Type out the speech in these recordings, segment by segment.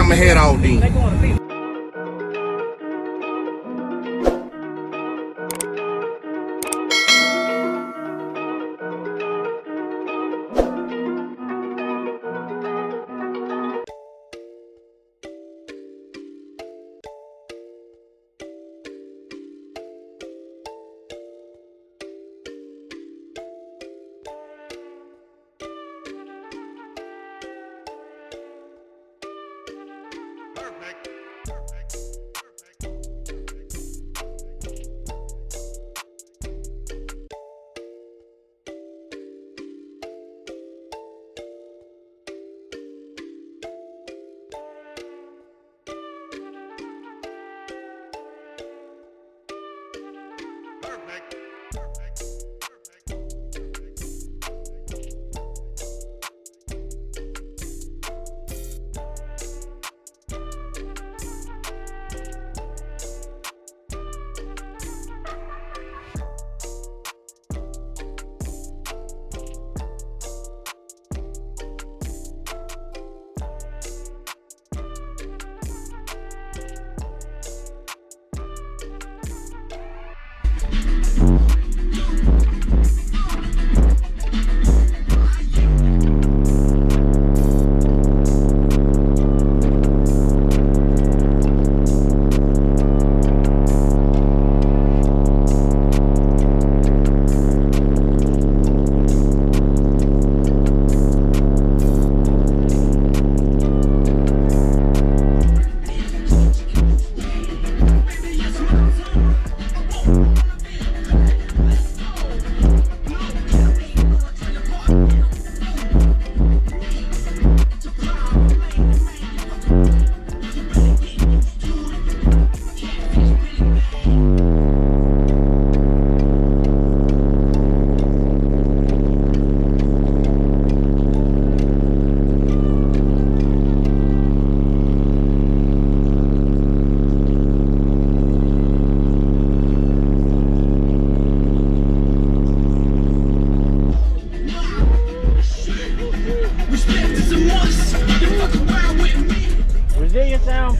I'ma head out then.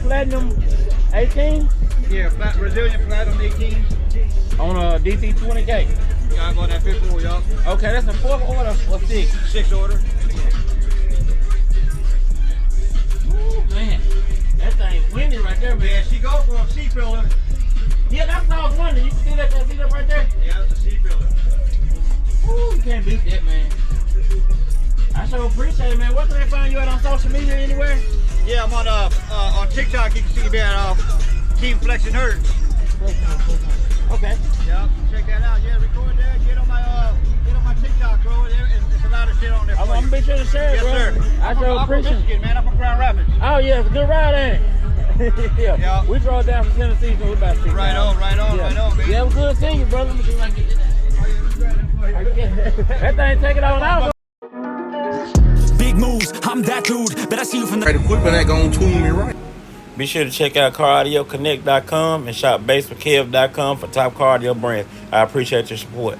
Platinum 18? Yeah, Brazilian Platinum 18. On a DC 20K. Yeah, I'm on that 5th order, y'all. Okay, that's a 4th order or 6? 6th order. Ooh, man. That thing windy right there, man. Yeah, she goes for a seat filler. Yeah, that's what I was wondering. You can see that seat up right there? Yeah, it's a seat filler. Ooh, you can't beat that, man. I sure appreciate it, man. Where can they find you at on social media anywhere? Yeah, I'm on TikTok. You can see me at Team Flexing Nerds. Okay. Yeah, check that out. Yeah, record that. Get on my TikTok, bro. It's a lot of shit on there. I'm gonna be sure to share it, bro. Yes, sir. I sure appreciate it. Michigan, man. I'm from Grand Rapids. Oh yeah, it's a good ride, ain't it? Yeah. We drove down from Tennessee, so we're about 6 Right on, man. Yeah, it was good seeing you, brother. Let me see if I can get that. That thing taking on out. Big moves, I'm that dude. Bet I see you from the Right, equipment ain't gonna tune me right. Be sure to check out CarAudioConnect.com and shop BASSWITHKEV.com for top car audio brands. I appreciate your support.